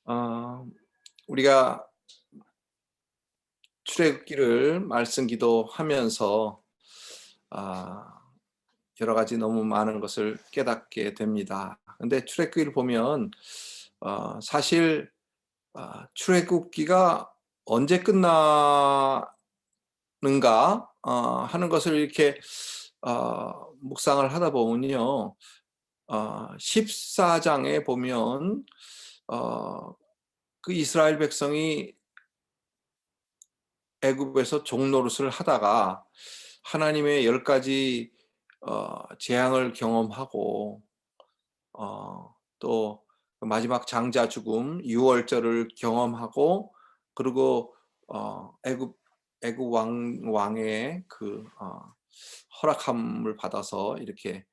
어, 우리가 출애굽기를 말씀 기도하면서 아, 여러 가지 너무 많은 것을 깨닫게 됩니다. 근데 출애굽기를 보면 사실 출애굽기가 언제 끝나는가 하는 것을 이렇게 묵상을 하다 보면요. 14장에 보면 그 이스라엘 백성이 애굽에서 종노릇을 하다가 하나님의 10가지 재앙을 경험하고 또 마지막 장자 죽음 유월절을 경험하고 그리고 애굽 왕의 그 허락함을 받아서 이렇게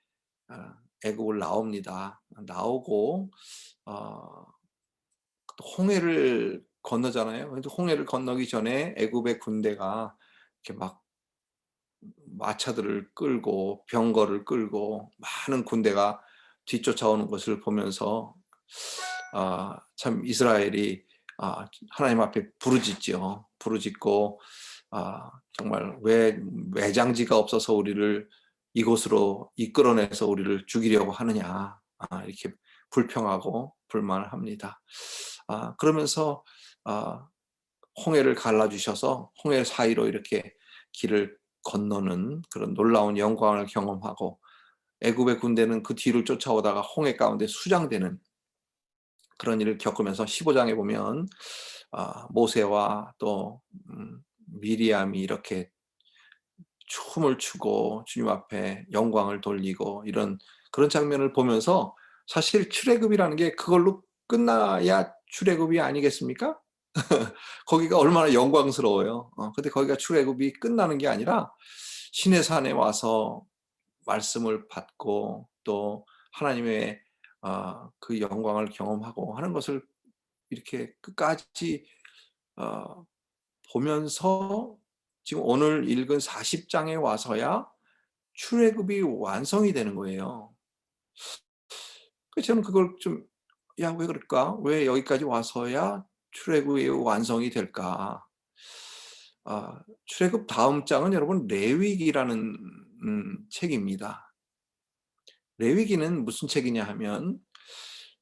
애굽을 나옵니다. 나오고 또 홍해를 건너잖아요. 근데 홍해를 건너기 전에 애굽의 군대가 이렇게 막 마차들을 끌고 병거를 끌고 많은 군대가 뒤쫓아오는 것을 보면서 참 이스라엘이 하나님 앞에 부르짖죠. 부르짖고 정말 왜 매장지가 없어서 우리를 이곳으로 이끌어내서 우리를 죽이려고 하느냐 이렇게 불평하고 불만을 합니다. 그러면서 홍해를 갈라주셔서 홍해 사이로 이렇게 길을 건너는 그런 놀라운 영광을 경험하고 애굽의 군대는 그 뒤를 쫓아오다가 홍해 가운데 수장되는 그런 일을 겪으면서 15장에 보면 모세와 또 미리암이 이렇게 춤을 추고 주님 앞에 영광을 돌리고 이런 그런 장면을 보면서 사실 출애굽이라는 게 그걸로 끝나야 출애굽이 아니겠습니까? 거기가 얼마나 영광스러워요. 근데 거기가 출애굽이 끝나는 게 아니라 시내산에 와서 말씀을 받고 또 하나님의 그 영광을 경험하고 하는 것을 이렇게 끝까지 보면서 지금 오늘 읽은 40장에 와서야 출애굽이 완성이 되는 거예요. 그래서 저는 그걸 좀 야, 왜 그럴까? 왜 여기까지 와서야 출애굽이 완성이 될까? 출애굽 다음 장은 여러분 레위기라는 책입니다. 레위기는 무슨 책이냐 하면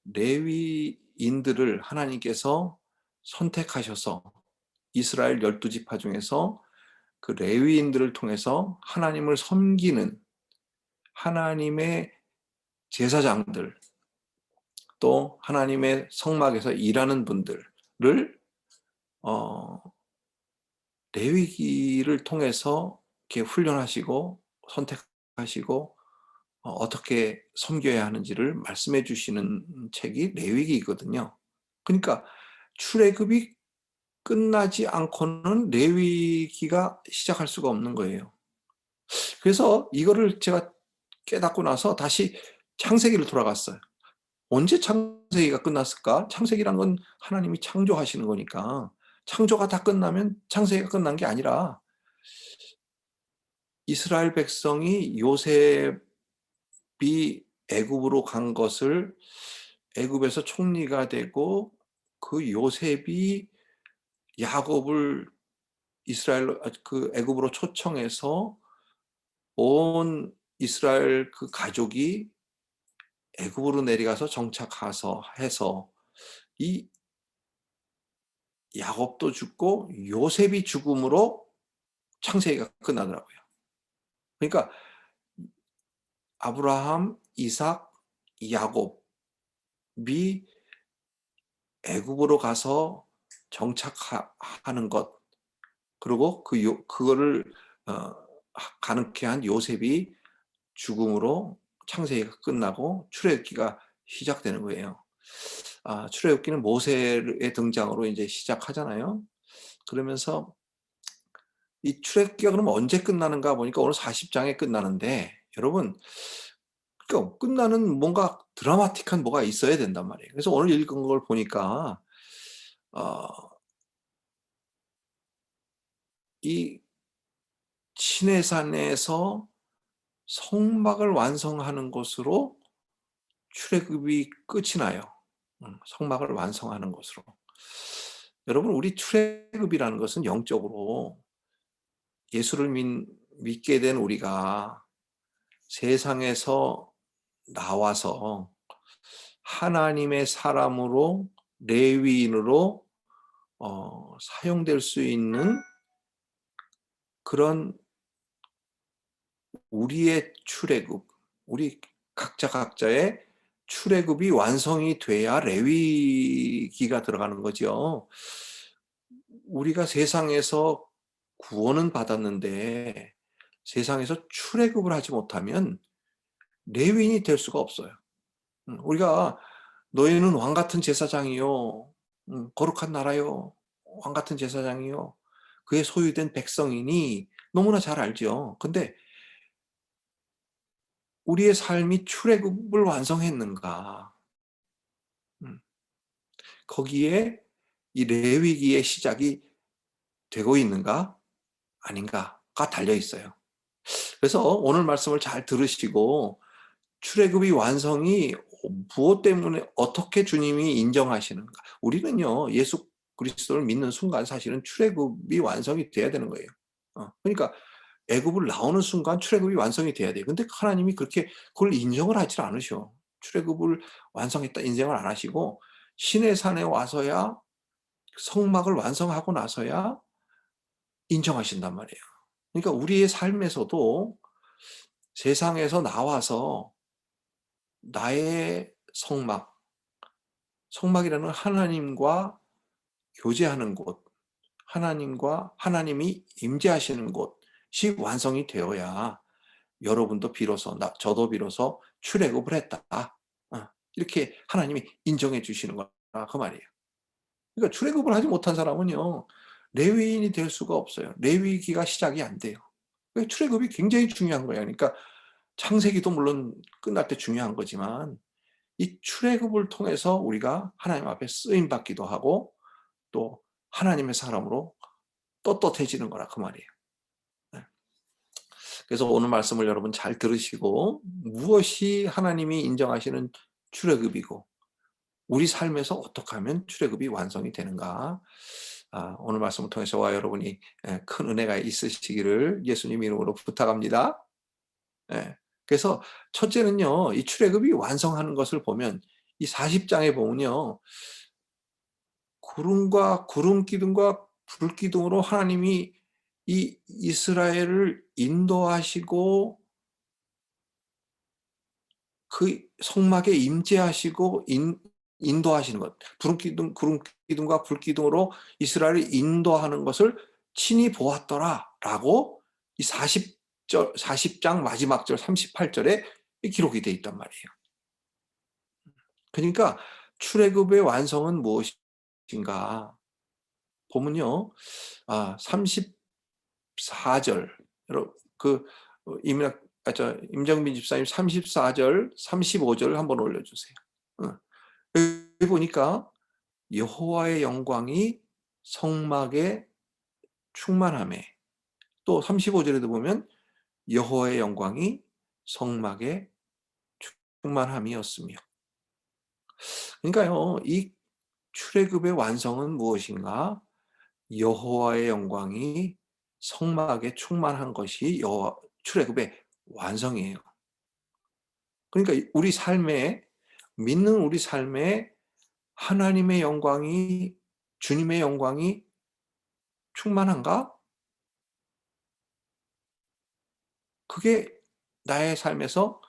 레위인들을 하나님께서 선택하셔서 이스라엘 12지파 중에서 그 레위인들을 통해서 하나님을 섬기는 하나님의 제사장들 또 하나님의 성막에서 일하는 분들을 어, 레위기를 통해서 이렇게 훈련하시고 선택하시고 어떻게 섬겨야 하는지를 말씀해 주시는 책이 레위기거든요. 그러니까 출애굽이 끝나지 않고는 레위기가 시작할 수가 없는 거예요. 그래서 이거를 제가 깨닫고 나서 다시 창세기를 돌아갔어요. 언제 창세기가 끝났을까? 창세기란 건 하나님이 창조하시는 거니까 창조가 다 끝나면 창세기가 끝난 게 아니라 이스라엘 백성이 요셉이 애굽으로 간 것을 애굽에서 총리가 되고 그 요셉이 야곱을 이스라엘 그 애굽으로 초청해서 온 이스라엘 그 가족이 애굽으로 내려가서 정착해서 해서 이 야곱도 죽고 요셉이 죽음으로 창세기가 끝나더라고요. 그러니까 아브라함, 이삭, 야곱이 애굽으로 가서 정착하는 것 그리고 그거를 가능케 한 요셉이 죽음으로 창세기가 끝나고 출애굽기가 시작되는 거예요. 출애굽기는 모세의 등장으로 이제 시작하잖아요. 그러면서 이 출애굽기가 그럼 언제 끝나는가 보니까 오늘 40장에 끝나는데 여러분 그러니까 끝나는 뭔가 드라마틱한 뭐가 있어야 된단 말이에요. 그래서 오늘 읽은 걸 보니까 어, 이 시내산에서 성막을 완성하는 것으로 출애굽이 끝이 나요. 성막을 완성하는 것으로. 여러분, 우리 출애굽이라는 것은 영적으로 예수를 믿게 된 우리가 세상에서 나와서 하나님의 사람으로, 레위인으로 사용될 수 있는 그런 우리의 출애굽, 우리 각자의 출애굽이 완성이 돼야 레위기가 들어가는 거죠. 우리가 세상에서 구원은 받았는데 세상에서 출애굽을 하지 못하면 레위인이 될 수가 없어요. 우리가 너희는 왕 같은 제사장이요, 거룩한 나라요, 왕 같은 제사장이요, 그의 소유된 백성이니 너무나 잘 알죠. 근데 우리의 삶이 출애굽을 완성했는가? 음, 거기에 이 레위기의 시작이 되고 있는가? 아닌가가 달려 있어요. 그래서 오늘 말씀을 잘 들으시고 출애굽이 완성이 무엇 때문에 어떻게 주님이 인정하시는가? 우리는요, 예수 그리스도를 믿는 순간 사실은 출애굽이 완성이 돼야 되는 거예요. 그러니까 애굽을 나오는 순간 출애굽이 완성이 돼야 돼요. 근데 하나님이 그렇게 그걸 인정을 하질 않으셔. 출애굽을 완성했다 인정을 안 하시고 시내 산에 와서야, 성막을 완성하고 나서야 인정하신단 말이에요. 그러니까 우리의 삶에서도 세상에서 나와서 나의 성막이라는 하나님과 교제하는 곳, 하나님이 임재하시는 곳이 완성이 되어야 여러분도 비로소, 저도 비로소 출애굽을 했다, 이렇게 하나님이 인정해 주시는 거라 그 말이에요. 그러니까 출애굽을 하지 못한 사람은요, 레위인이 될 수가 없어요. 레위기가 시작이 안 돼요. 그러니까 출애굽이 굉장히 중요한 거예요. 그러니까 창세기도 물론 끝날 때 중요한 거지만 이 출애굽을 통해서 우리가 하나님 앞에 쓰임 받기도 하고 또 하나님의 사람으로 떳떳해지는 거라 그 말이에요. 네. 그래서 오늘 말씀을 여러분 잘 들으시고 무엇이 하나님이 인정하시는 출애굽이고 우리 삶에서 어떻게 하면 출애굽이 완성이 되는가, 오늘 말씀을 통해서와 여러분이 큰 은혜가 있으시기를 예수님 이름으로 부탁합니다. 예. 그래서 첫째는요, 이 출애굽이 완성하는 것을 보면 이 40장에 보면요, 구름 기둥과 불 기둥으로 하나님이 이 이스라엘을 인도하시고 그 성막에 임재하시고 인도하시는 것, 구름 기둥과 불 기둥으로 이스라엘을 인도하는 것을 친히 보았더라라고 이 40장 마지막 절 38절에 기록이 되어 있단 말이에요. 그러니까 출애굽의 완성은 무엇인가 보면요, 34절, 그 임정민 집사님 34절 35절 한번 올려주세요. 여기 보니까 여호와의 영광이 성막에 충만하매, 또 35절에도 보면 여호와의 영광이 성막에 충만함이었으며. 그러니까요, 이 출애굽의 완성은 무엇인가? 여호와의 영광이 성막에 충만한 것이 출애굽의 완성이에요. 그러니까 우리 삶에, 믿는 우리 삶에 하나님의 영광이, 주님의 영광이 충만한가? 그게 나의 삶에서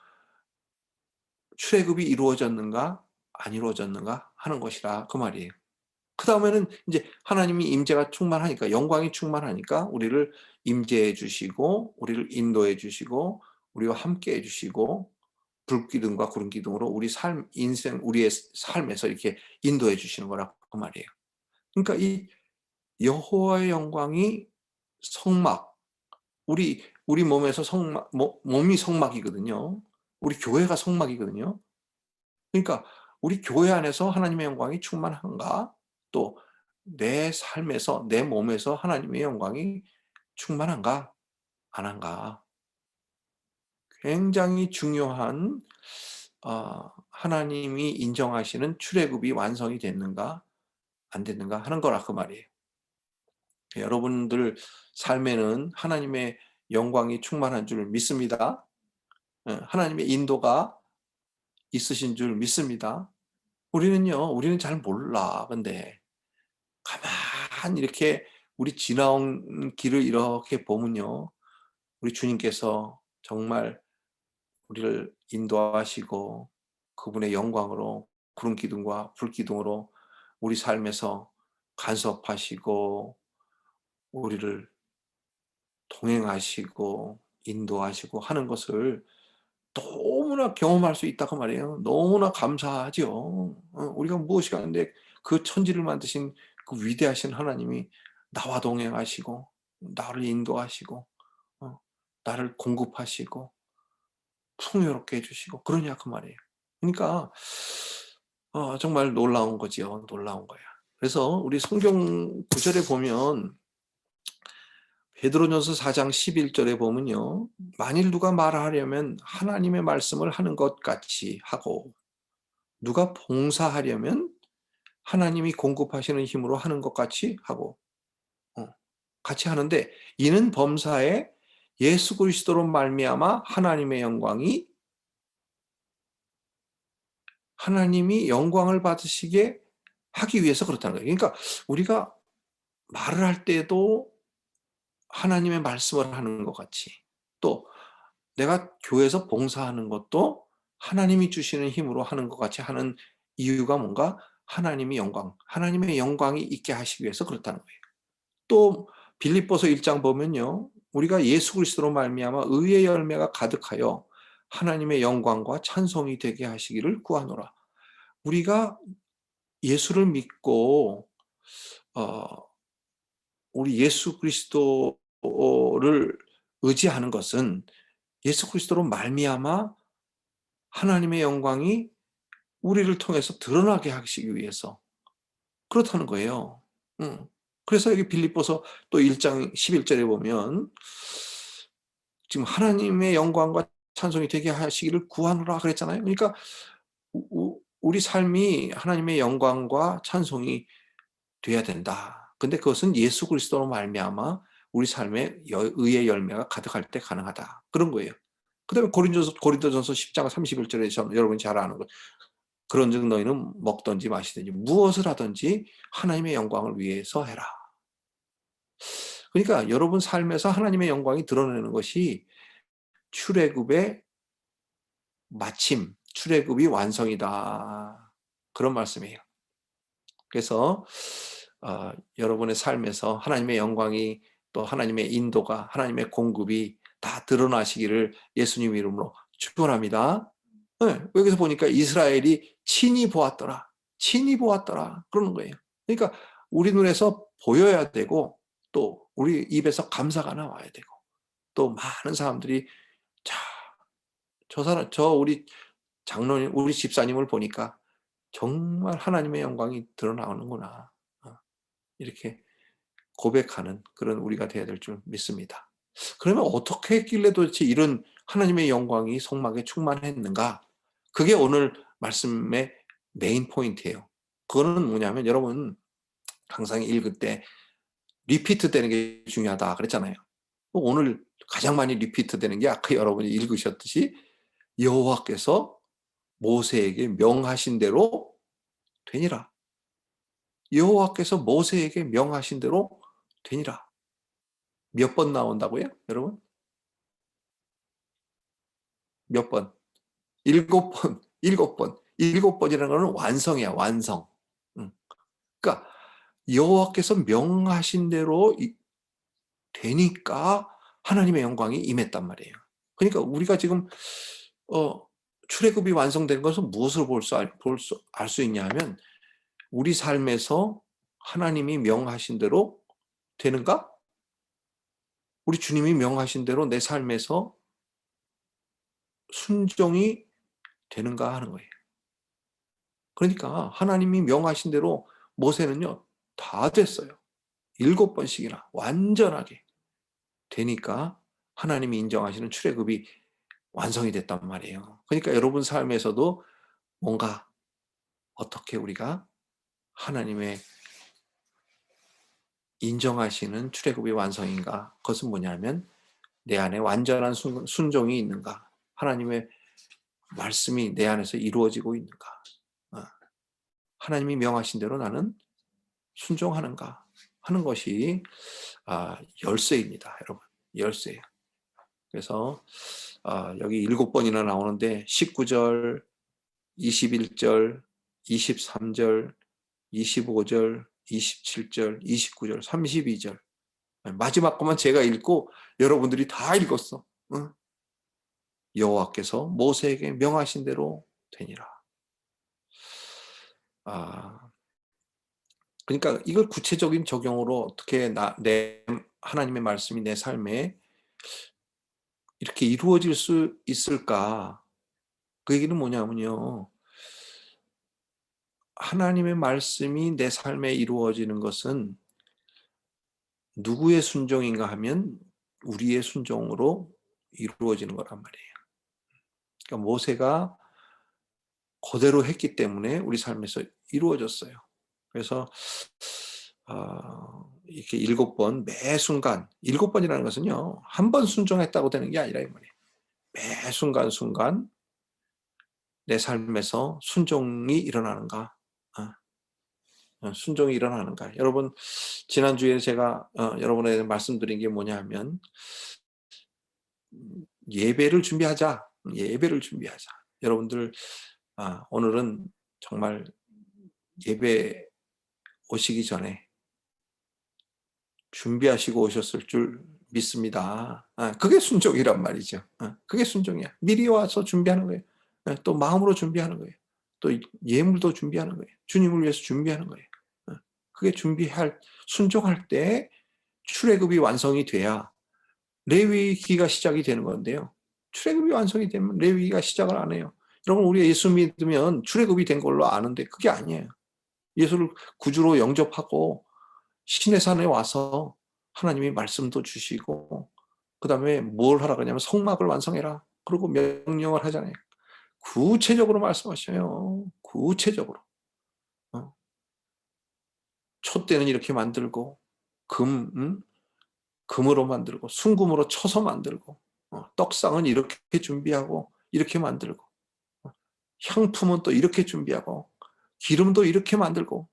출애굽이 이루어졌는가 안 이루어졌는가 하는 것이라 그 말이에요. 그 다음에는 이제 하나님이 임재가 충만하니까, 영광이 충만하니까 우리를 임재해 주시고 우리를 인도해 주시고 우리와 함께 해 주시고 불기둥과 구름기둥으로 우리의 삶에서 이렇게 인도해 주시는 거라 그 말이에요. 그러니까 이 여호와의 영광이 성막, 우리 몸에서 몸이 성막이거든요. 우리 교회가 성막이거든요. 그러니까 우리 교회 안에서 하나님의 영광이 충만한가? 또 내 삶에서, 내 몸에서 하나님의 영광이 충만한가? 안 한가? 굉장히 중요한 하나님이 인정하시는 출애굽이 완성이 됐는가 안 됐는가 하는 거라 그 말이에요. 여러분들 삶에는 하나님의 영광이 충만한 줄 믿습니다. 하나님의 인도가 있으신 줄 믿습니다. 우리는 잘 몰라. 근데 가만히 이렇게 우리 지나온 길을 이렇게 보면요, 우리 주님께서 정말 우리를 인도하시고 그분의 영광으로 구름 기둥과 불 기둥으로 우리 삶에서 간섭하시고 우리를 동행하시고 인도하시고 하는 것을 너무나 경험할 수 있다고 말이에요. 너무나 감사하죠. 우리가 무엇이 가는데 그 천지를 만드신 그 위대하신 하나님이 나와 동행하시고 나를 인도하시고 나를 공급하시고 풍요롭게 해 주시고 그러냐 그 말이에요. 그러니까 정말 놀라운 거지요. 놀라운 거야. 그래서 우리 성경 구절에 보면 베드로전서 4장 11절에 보면요. 만일 누가 말하려면 하나님의 말씀을 하는 것 같이 하고 누가 봉사하려면 하나님이 공급하시는 힘으로 하는 것 같이 하고 같이 하는데 이는 범사에 예수 그리스도로 말미암아 하나님이 영광을 받으시게 하기 위해서 그렇다는 거예요. 그러니까 우리가 말을 할 때도 하나님의 말씀을 하는 것 같이 또 내가 교회에서 봉사하는 것도 하나님이 주시는 힘으로 하는 것 같이 하는 이유가 뭔가 하나님의 영광이 있게 하시기 위해서 그렇다는 거예요. 또 빌립보서 1장 보면요. 우리가 예수 그리스도로 말미암아 의의 열매가 가득하여 하나님의 영광과 찬송이 되게 하시기를 구하노라. 우리가 예수를 믿고 어, 우리 예수 그리스도를 의지하는 것은 예수 그리스도로 말미암아 하나님의 영광이 우리를 통해서 드러나게 하시기 위해서 그렇다는 거예요. 그래서 여기 빌립보서 또 1장 11절에 보면 지금 하나님의 영광과 찬송이 되게 하시기를 구하노라 그랬잖아요. 그러니까 우리 삶이 하나님의 영광과 찬송이 돼야 된다. 근데 그것은 예수 그리스도로 말미암아 우리 삶에 의의 열매가 가득할 때 가능하다. 그런 거예요. 그다음에 고린도전서 10장 31절에 여러분이 잘 아는 것. 그런즉 너희는 먹든지 마시든지 무엇을 하든지 하나님의 영광을 위해서 해라. 그러니까 여러분 삶에서 하나님의 영광이 드러나는 것이 출애굽의 마침, 출애굽이 완성이다. 그런 말씀이에요. 그래서 여러분의 삶에서 하나님의 영광이 또 하나님의 인도가 하나님의 공급이 다 드러나시기를 예수님 이름으로 축원합니다. 네, 여기서 보니까 이스라엘이 친히 보았더라. 친히 보았더라. 그러는 거예요. 그러니까 우리 눈에서 보여야 되고 또 우리 입에서 감사가 나와야 되고 또 많은 사람들이 자, 우리 장로님, 우리 집사님을 보니까 정말 하나님의 영광이 드러나오는구나. 이렇게 고백하는 그런 우리가 되어야 될 줄 믿습니다. 그러면 어떻게 했길래 도대체 이런 하나님의 영광이 성막에 충만했는가? 그게 오늘 말씀의 메인 포인트예요. 그거는 뭐냐면 여러분 항상 읽을 때 리피트 되는 게 중요하다 그랬잖아요. 오늘 가장 많이 리피트 되는 게 아까 여러분이 읽으셨듯이 여호와께서 모세에게 명하신 대로 되니라. 여호와께서 모세에게 명하신 대로 되니라. 몇 번 나온다고요, 여러분? 몇 번? 7번, 7번. 7번이라는 것은 완성이야, 완성. 그러니까 여호와께서 명하신 대로 되니까 하나님의 영광이 임했단 말이에요. 그러니까 우리가 지금 출애굽이 완성된 것은 무엇을 알 수 있냐 하면 우리 삶에서 하나님이 명하신 대로 되는가? 우리 주님이 명하신 대로 내 삶에서 순종이 되는가 하는 거예요. 그러니까 하나님이 명하신 대로 모세는요 다 됐어요. 7번씩이나 완전하게 되니까 하나님이 인정하시는 출애굽이 완성이 됐단 말이에요. 그러니까 여러분 삶에서도 뭔가 어떻게 우리가 하나님의 인정하시는 출애굽의 완성인가? 그것은 뭐냐면 내 안에 완전한 순종이 있는가? 하나님의 말씀이 내 안에서 이루어지고 있는가? 어, 하나님이 명하신 대로 나는 순종하는가? 하는 것이 열쇠입니다, 여러분. 열쇠예요. 그래서 여기 7번이나 나오는데 19절, 21절, 23절, 25절, 27절, 29절, 32절. 마지막 것만 제가 읽고 여러분들이 다 읽었어. 응? 여호와께서 모세에게 명하신 대로 되니라. 그러니까 이걸 구체적인 적용으로 어떻게 내 하나님의 말씀이 내 삶에 이렇게 이루어질 수 있을까? 그 얘기는 뭐냐면요. 하나님의 말씀이 내 삶에 이루어지는 것은 누구의 순종인가 하면 우리의 순종으로 이루어지는 거란 말이에요. 그러니까 모세가 그대로 했기 때문에 우리 삶에서 이루어졌어요. 그래서 이렇게 7번 매 순간, 7번이라는 것은요, 한 번 순종했다고 되는 게 아니라 이 말이에요. 매 순간 내 삶에서 순종이 일어나는가? 순종이 일어나는가? 여러분, 지난주에 제가 여러분에게 말씀드린 게 뭐냐 하면 예배를 준비하자. 예배를 준비하자. 여러분들 오늘은 정말 예배 오시기 전에 준비하시고 오셨을 줄 믿습니다. 그게 순종이란 말이죠. 그게 순종이야. 미리 와서 준비하는 거예요. 또 마음으로 준비하는 거예요. 또 예물도 준비하는 거예요. 주님을 위해서 준비하는 거예요. 그게 순종할 때 출애굽이 완성이 돼야 레위기가 시작이 되는 건데요. 출애굽이 완성이 되면 레위기가 시작을 안 해요. 여러분, 우리가 예수 믿으면 출애굽이 된 걸로 아는데 그게 아니에요. 예수를 구주로 영접하고 시내산에 와서 하나님이 말씀도 주시고 그다음에 뭘 하라 그러냐면 성막을 완성해라. 그리고 명령을 하잖아요. 구체적으로 말씀하셔요. 구체적으로. 촛대는 이렇게 만들고 금으로 만들고 순금으로 쳐서 만들고 떡상은 이렇게 준비하고 이렇게 만들고 향품은 또 이렇게 준비하고 기름도 이렇게 만들고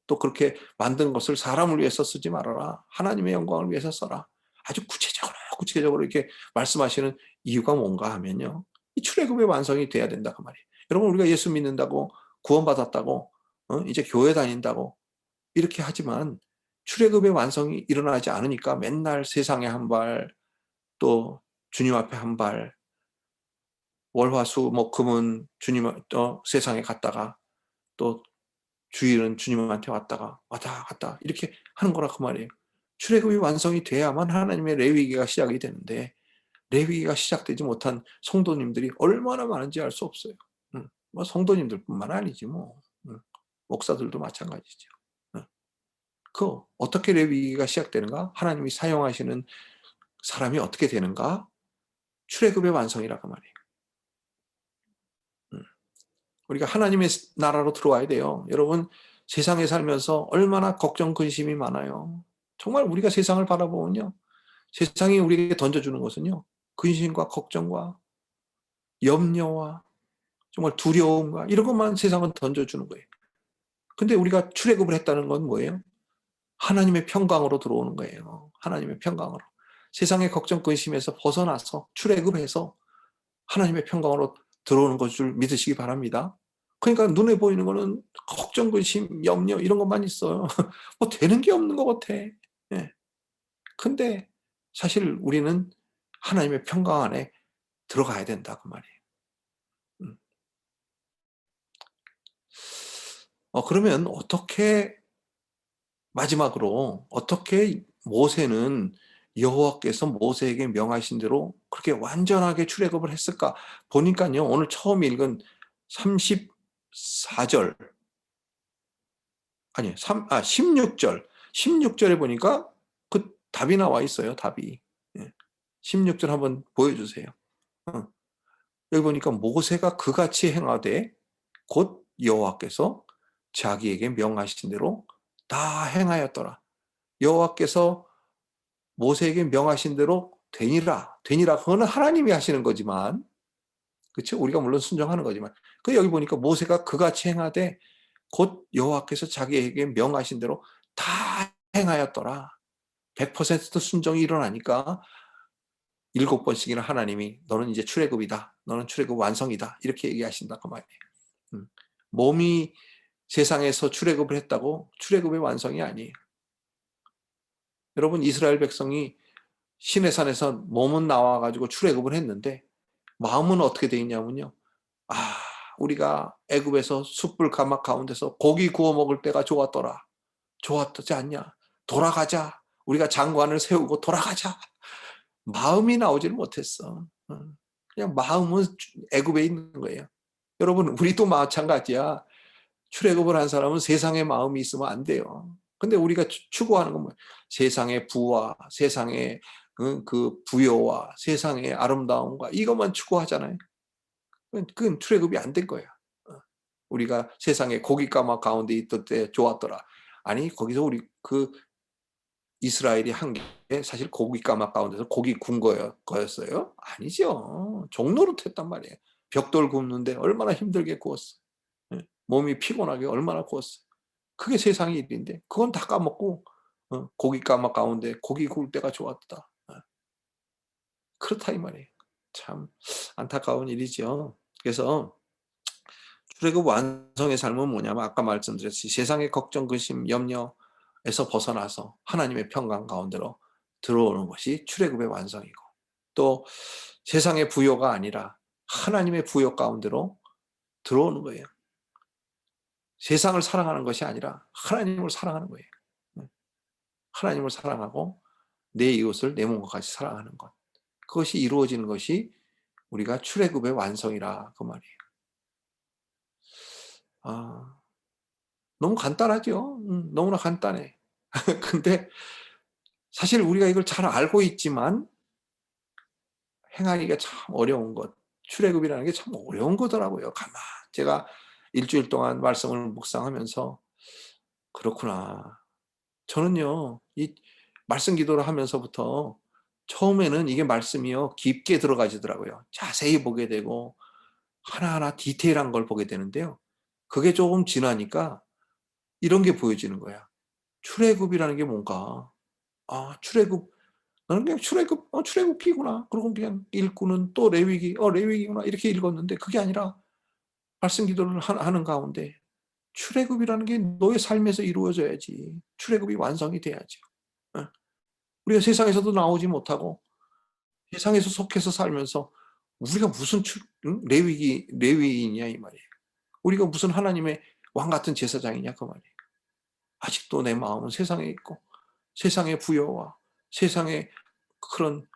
또 그렇게 만든 것을 사람을 위해서 쓰지 말아라. 하나님의 영광을 위해서 써라. 아주 구체적으로 이렇게 말씀하시는 이유가 뭔가 하면요. 이 출애굽의 완성이 돼야 된다 그 말이에요. 여러분, 우리가 예수 믿는다고 구원받았다고 이제 교회 다닌다고 이렇게 하지만 출애굽의 완성이 일어나지 않으니까 맨날 세상에 한 발, 또 주님 앞에 한 발, 월화수목금은 주님 세상에 갔다가 또 주일은 주님한테 왔다 갔다 이렇게 하는 거라 그 말이에요. 출애굽이 완성이 돼야만 하나님의 레위기가 시작이 되는데 레위기가 시작되지 못한 성도님들이 얼마나 많은지 알 수 없어요. 뭐 성도님들뿐만 아니지 뭐 목사들도 마찬가지죠. 그 어떻게 레위기가 시작되는가? 하나님이 사용하시는 사람이 어떻게 되는가? 출애굽의 완성이라고 말이에요. 우리가 하나님의 나라로 들어와야 돼요. 여러분, 세상에 살면서 얼마나 걱정 근심이 많아요. 정말 우리가 세상을 바라보면요, 세상이 우리에게 던져주는 것은요, 근심과 걱정과 염려와 정말 두려움과 이런 것만 세상은 던져주는 거예요. 근데 우리가 출애굽을 했다는 건 뭐예요? 하나님의 평강으로 들어오는 거예요. 하나님의 평강으로. 세상의 걱정 근심에서 벗어나서 출애굽해서 하나님의 평강으로 들어오는 것을 믿으시기 바랍니다. 그러니까 눈에 보이는 거는 걱정, 근심, 염려 이런 것만 있어요. 뭐 되는 게 없는 것 같아. 예. 근데 사실 우리는 하나님의 평강 안에 들어가야 된다 그 말이에요. 음. 그러면 마지막으로 어떻게 모세는 여호와께서 모세에게 명하신 대로 그렇게 완전하게 출애굽을 했을까? 보니까요, 오늘 처음 읽은 34절, 아니, 16절. 16절에 보니까 그 답이 나와 있어요, 답이. 예. 16절 한번 보여주세요. 여기 보니까 모세가 그같이 행하되 곧 여호와께서 자기에게 명하신 대로 다 행하였더라. 여호와께서 모세에게 명하신 대로 되니라. 그거는 하나님이 하시는 거지만, 그렇죠? 우리가 물론 순종하는 거지만, 그 여기 보니까 모세가 그같이 행하되 곧 여호와께서 자기에게 명하신 대로 다 행하였더라. 100% 순종이 일어나니까 7번씩이나 하나님이 너는 이제 출애굽이다. 너는 출애굽 완성이다. 이렇게 얘기하신다 그 말이에요. 몸이 세상에서 출애굽을 했다고 출애굽의 완성이 아니에요. 여러분, 이스라엘 백성이 시내산에서 몸은 나와가지고 출애굽을 했는데 마음은 어떻게 돼 있냐면요. 우리가 애굽에서 숯불 가막 가운데서 고기 구워 먹을 때가 좋았더라. 좋았지 않냐? 돌아가자. 우리가 장관을 세우고 돌아가자. 마음이 나오지를 못했어. 그냥 마음은 애굽에 있는 거예요. 여러분, 우리도 마찬가지야. 출애굽을 한 사람은 세상의 마음이 있으면 안 돼요. 근데 우리가 추구하는 건 뭐예요? 세상의 부와 세상의 그 부여와 세상의 아름다움과 이것만 추구하잖아요. 그건 출애굽이 안 된 거야. 우리가 세상에 고기 까마 가운데 있던 때 좋았더라. 아니, 거기서 우리 그 이스라엘이 한 게 사실 고기 까마 가운데서 고기 군 거였어요? 아니죠. 종노릇 했단 말이에요. 벽돌 굽는데 얼마나 힘들게 구웠어. 몸이 피곤하게 얼마나 구웠어. 그게 세상의 일인데 그건 다 까먹고 고기 까마 가운데 고기 구울 때가 좋았다. 그렇다 이 말이에요. 참 안타까운 일이죠. 그래서 출애굽 완성의 삶은 뭐냐면 아까 말씀드렸듯이 세상의 걱정, 근심, 염려에서 벗어나서 하나님의 평강 가운데로 들어오는 것이 출애굽의 완성이고, 또 세상의 부요가 아니라 하나님의 부요 가운데로 들어오는 거예요. 세상을 사랑하는 것이 아니라 하나님을 사랑하는 거예요. 하나님을 사랑하고 내 이웃을 내 몸과 같이 사랑하는 것. 그것이 이루어지는 것이 우리가 출애굽의 완성이라 그 말이에요. 너무 간단하죠. 너무나 간단해. 근데 사실 우리가 이걸 잘 알고 있지만 행하기가 참 어려운 것. 출애굽이라는 게 참 어려운 거더라고요. 제가 일주일 동안 말씀을 묵상하면서 그렇구나. 저는요, 이 말씀 기도를 하면서부터 처음에는 이게 말씀이요, 깊게 들어가지더라고요. 자세히 보게 되고 하나하나 디테일한 걸 보게 되는데요. 그게 조금 지나니까 이런 게 보여지는 거야. 출애굽이라는 게 뭔가, 출애굽, 나는 그냥 출애굽기구나. 그러고 그냥 읽고는 또 레위기, 레위기구나. 이렇게 읽었는데 그게 아니라 말씀 기도를 하는 가운데 출애굽이라는 게 너의 삶에서 이루어져야지. 출애굽이 완성이 돼야지. 우리가 세상에서도 나오지 못하고 세상에서 속해서 살면서 우리가 무슨 레위인이냐 이 말이에요. 우리가 무슨 하나님의 왕 같은 제사장이냐 그 말이에요. 아직도 내 마음은 세상에 있고 세상의 부여와 세상의 그런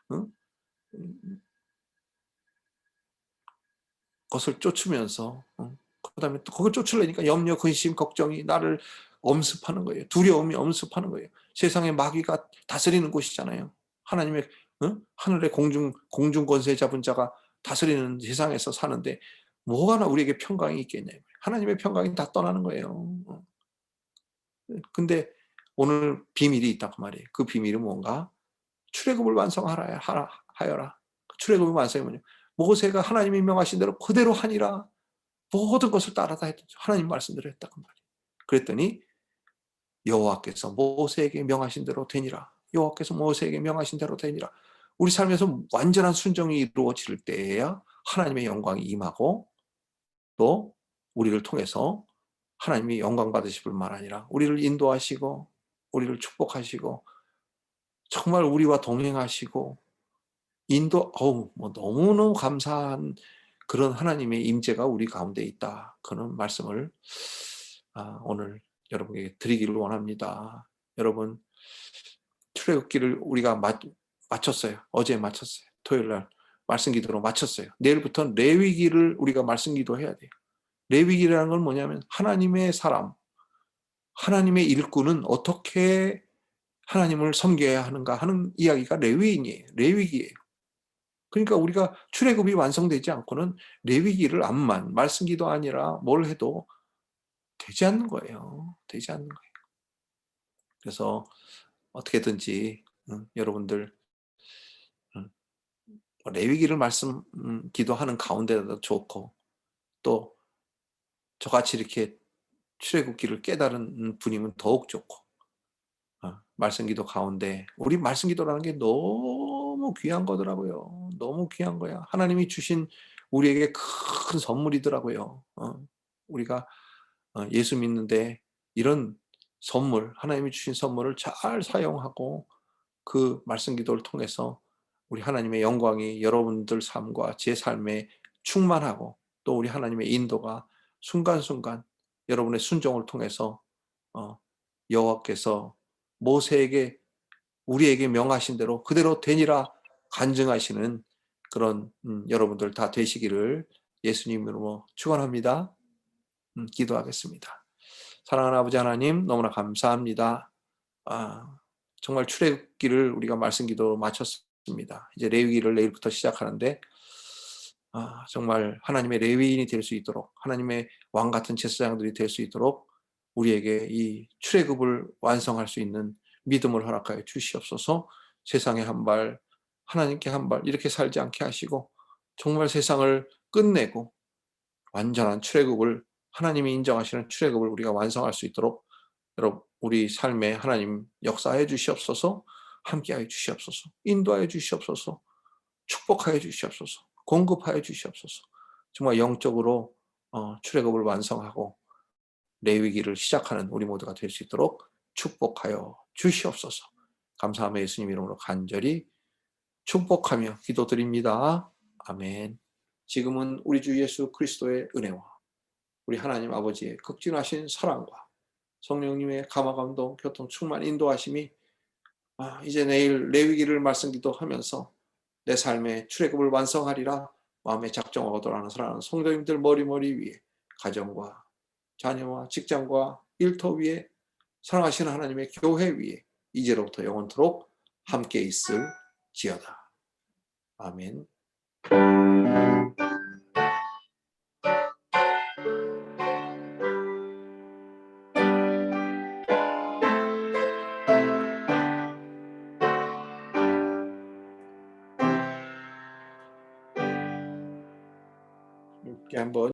것을 쫓으면서 그다음에 또 그걸 쫓으려니까 염려, 근심, 걱정이 나를 엄습하는 거예요. 두려움이 엄습하는 거예요. 세상의 마귀가 다스리는 곳이잖아요. 하나님의 하늘의 공중 권세 잡은 자가 다스리는 세상에서 사는데 뭐가 우리에게 평강이 있겠냐. 하나님의 평강이 다 떠나는 거예요. 근데 오늘 비밀이 있다 그 말이에요. 그 비밀은 뭔가? 출애굽을 하여라. 출애굽의 완성이 뭐냐? 모세가 하나님이 명하신 대로 그대로 하니라. 모든 것을 따라다 했죠. 하나님 말씀대로 했다 그 말이에요. 그랬더니 여호와께서 모세에게 명하신 대로 되니라. 여호와께서 모세에게 명하신 대로 되니라. 우리 삶에서 완전한 순종이 이루어질 때에야 하나님의 영광이 임하고 또 우리를 통해서 하나님이 영광 받으실 뿐만 아니라 우리를 인도하시고 우리를 축복하시고 정말 우리와 동행하시고 뭐 너무너무 감사한 그런 하나님의 임재가 우리 가운데 있다. 그런 말씀을 오늘 여러분에게 드리기를 원합니다. 여러분, 출애굽기를 우리가 마쳤어요. 어제 마쳤어요. 토요일 날 말씀 기도로 마쳤어요. 내일부터는 레위기를 우리가 말씀 기도해야 돼요. 레위기라는 건 뭐냐면 하나님의 사람, 하나님의 일꾼은 어떻게 하나님을 섬겨야 하는가 하는 이야기가 레위기예요. 그러니까 우리가 출애굽이 완성되지 않고는 레위기를 암만 말씀기도 아니라 뭘 해도 되지 않는 거예요. 되지 않는 거예요. 그래서 어떻게든지 여러분들 음 레위기를 기도하는 가운데도 좋고, 또 저같이 이렇게 출애굽기를 깨달은 분이면 더욱 좋고, 말씀기도 가운데, 우리 말씀기도라는 게 너무 귀한 거더라고요. 너무 귀한 거야. 하나님이 주신 우리에게 큰 선물이더라고요. 우리가 예수 믿는데 이런 선물, 하나님이 주신 선물을 잘 사용하고 그 말씀기도를 통해서 우리 하나님의 영광이 여러분들 삶과 제 삶에 충만하고, 또 우리 하나님의 인도가 순간순간 여러분의 순종을 통해서 여호와께서 모세에게 우리에게 명하신 대로 그대로 되니라 간증하시는 그런 여러분들 다 되시기를 예수님 이름으로 축원합니다. 기도하겠습니다. 사랑하는 아버지 하나님, 너무나 감사합니다. 정말 출애굽기를 우리가 말씀기도로 마쳤습니다. 이제 레위기를 내일부터 시작하는데, 정말 하나님의 레위인이 될 수 있도록, 하나님의 왕 같은 제사장들이 될 수 있도록 우리에게 이 출애굽을 완성할 수 있는 믿음을 허락하여 주시옵소서. 세상에 한 발, 하나님께 한 발, 이렇게 살지 않게 하시고 정말 세상을 끝내고 완전한 출애굽을, 하나님이 인정하시는 출애굽을 우리가 완성할 수 있도록 여러분 우리 삶에 하나님 역사해 주시옵소서. 함께하여 주시옵소서. 인도하여 주시옵소서. 축복하여 주시옵소서. 공급하여 주시옵소서. 정말 영적으로 출애굽을 완성하고 레위기를 시작하는 우리 모두가 될 수 있도록 축복하여 주시옵소서. 감사하며 예수님 이름으로 간절히 축복하며 기도드립니다. 아멘. 지금은 우리 주 예수 그리스도의 은혜와 우리 하나님 아버지의 극진하신 사랑과 성령님의 감화감동, 교통, 충만 인도하심이 이제 내일 레위기를 말씀기도 하면서 내 삶의 출애굽을 완성하리라 마음에 작정하고 돌아가는 사랑하는 성도님들 머리머리 위에, 가정과 자녀와 직장과 일터 위에, 사랑하시는 하나님의 교회 위에 이제로부터 영원토록 함께 있을지어다. 아멘. 함께 한번